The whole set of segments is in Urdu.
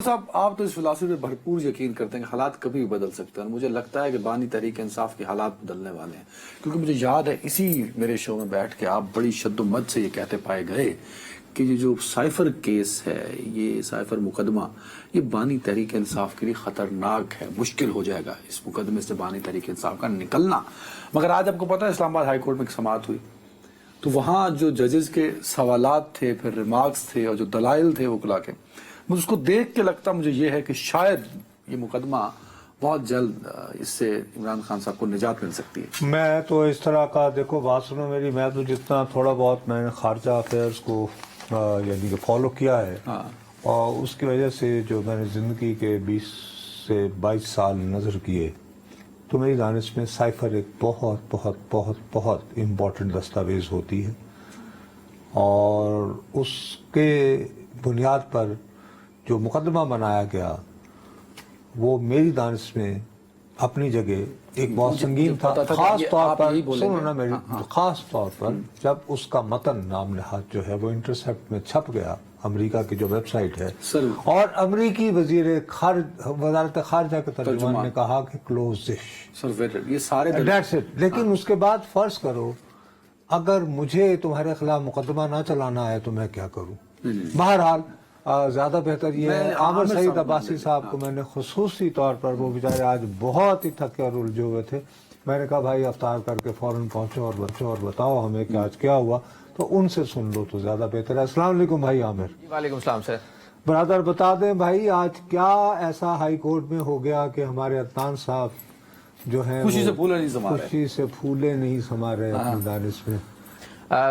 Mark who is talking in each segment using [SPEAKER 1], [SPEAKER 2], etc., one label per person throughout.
[SPEAKER 1] صاحب آپ تو اس فلسفے پہ بھرپور یقین کرتے ہیں کہ حالات کبھی بھی بدل سکتے ہیں. مجھے لگتا ہے کہ بانی تحریک انصاف کے حالات بدلنے والے ہیں, کیونکہ مجھے یاد ہے اسی میرے شو میں بیٹھ کے آپ بڑی شد و مد سے یہ کہتے پائے گئے کہ یہ جو سائفر کیس ہے, یہ سائفر مقدمہ, یہ بانی تحریک انصاف کے لیے خطرناک ہے, مشکل ہو جائے گا اس مقدمے سے بانی تحریک انصاف کا نکلنا. مگر آج آپ کو پتا ہے اسلام آباد ہائی کورٹ میں ایک سماعت ہوئی, تو وہاں جو ججز کے سوالات تھے, پھر ریمارکس تھے اور جو دلائل تھے وکلا کے, مجھے اس کو دیکھ کے لگتا مجھے یہ ہے کہ شاید یہ مقدمہ بہت جلد اس سے عمران خان صاحب کو نجات مل سکتی ہے.
[SPEAKER 2] میں تو اس طرح کا, دیکھو بات سنو میری, میں تو جتنا تھوڑا بہت میں نے خارجہ افیئرس کو یعنی کہ فالو کیا ہے, اور اس کی وجہ سے جو میں نے زندگی کے 20 سے 22 سال نظر کیے, تو میری دانش میں سائفر ایک بہت بہت بہت بہت امپورٹنٹ دستاویز ہوتی ہے, اور اس کے بنیاد پر جو مقدمہ بنایا گیا وہ میری دانش میں اپنی جگہ ایک بہت سنگین تھا, خاص طور پر سنو نا میری, خاص طور پر جب اس کا متن نام نہاد جو ہے وہ انٹرسیپٹ میں چھپ گیا, امریکہ کی جو ویب سائٹ ہے, اور امریکی وزارت خارجہ کے ترجمان نے کہا کہ کلوز
[SPEAKER 1] یہ سارے
[SPEAKER 2] دیٹس اٹ. لیکن اس کے بعد فرض کرو اگر مجھے تمہارے خلاف مقدمہ نہ چلانا ہے تو میں کیا کروں. بہرحال زیادہ بہتر یہ ہے, عامر سعید عباسی صاحب کو میں نے خصوصی طور پر, وہ بیچارے آج بہت ہی تھکے اور الجھے ہوئے تھے, میں نے کہا بھائی افطار کر کے فوراً پہنچو اور بچو اور بتاؤ ہمیں کہ آج کیا ہوا, تو ان سے سن لو تو زیادہ بہتر ہے. السلام علیکم بھائی عامر.
[SPEAKER 3] وعلیکم السلام سر.
[SPEAKER 2] برادر بتا دیں بھائی آج کیا ایسا ہائی کورٹ میں ہو گیا کہ ہمارے عدنان صاحب جو ہیں
[SPEAKER 1] خوشی سے پھولے
[SPEAKER 2] نہیں سما رہے اپنی دانش میں.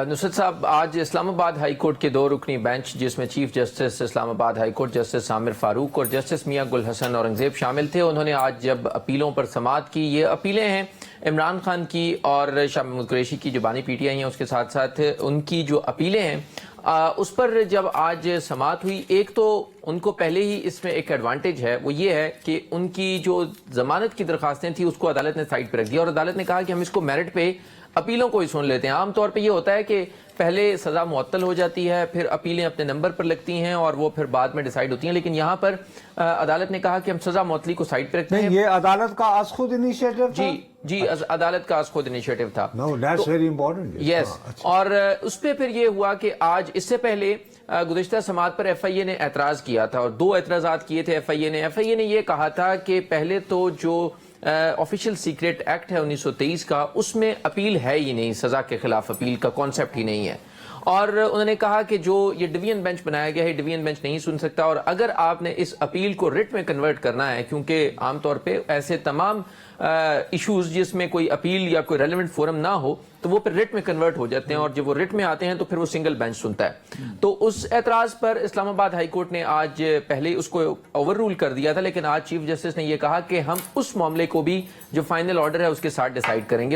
[SPEAKER 3] نصرت صاحب, آج اسلام آباد ہائی کورٹ کے 2 رکنی بینچ, جس میں چیف جسٹس اسلام آباد ہائی کورٹ جسٹس عامر فاروق اور جسٹس میاں گل حسن اورنگزیب شامل تھے, انہوں نے آج جب اپیلوں پر سماعت کی, یہ اپیلیں ہیں عمران خان کی اور شاہ محمود قریشی کی جو بانی پی ٹی آئی ہیں, اس کے ساتھ ساتھ ان کی جو اپیلیں ہیں اس پر جب آج سماعت ہوئی, ایک تو ان کو پہلے ہی اس میں ایک ایڈوانٹیج ہے, وہ یہ ہے کہ ان کی جو ضمانت کی درخواستیں تھیں اس کو عدالت نے سائڈ پہ رکھ دیا, اور عدالت نے کہا کہ ہم اس کو میرٹ پہ اپیلوں کو ہی سن لیتے ہیں. عام طور پہ یہ ہوتا ہے کہ پہلے سزا معطل ہو جاتی ہے, پھر اپیلیں اپنے نمبر پر لگتی ہیں اور وہ پھر بعد میں ڈیسائیڈ ہوتی ہیں, لیکن یہاں پر عدالت نے کہا کہ ہم سزا معطلی کو سائڈ پہ رکھتے ہیں.
[SPEAKER 2] یہ عدالت کا از خود انیشیٹو تھا.
[SPEAKER 3] جی عدالت کا از خود انیشیٹو تھا.
[SPEAKER 2] No, that's very important.
[SPEAKER 3] یس, اور اس پہ پھر یہ ہوا کہ آج اس سے پہلے گزشتہ سماعت پر ایف آئی اے نے اعتراض کیا تھا, اور 2 اعتراضات کیے تھے ایف آئی اے نے یہ کہا تھا کہ پہلے تو جو آفیشیل سیکریٹ ایکٹ ہے 1923 کا, اس میں اپیل ہے ہی نہیں, سزا کے خلاف اپیل کا کانسیپٹ ہی نہیں ہے, اور انہوں نے کہا کہ جو یہ ڈویژن بینچ بنایا گیا ہے, ڈویژن بینچ نہیں سن سکتا, اور اگر آپ نے اس اپیل کو رٹ میں کنورٹ کرنا ہے, کیونکہ عام طور پہ ایسے تمام ایشوز جس میں کوئی اپیل یا کوئی ریلیونٹ فورم نہ ہو تو وہ پھر رٹ میں کنورٹ ہو جاتے ہیں, اور جب وہ رٹ میں آتے ہیں تو پھر وہ سنگل بینچ سنتا ہے. تو اس اعتراض پر اسلام آباد ہائی کورٹ نے آج پہلے اس کو اوور رول کر دیا تھا, لیکن آج چیف جسٹس نے یہ کہا کہ ہم اس معاملے کو بھی جو فائنل آرڈر ہے اس کے ساتھ ڈیسائیڈ کریں گے.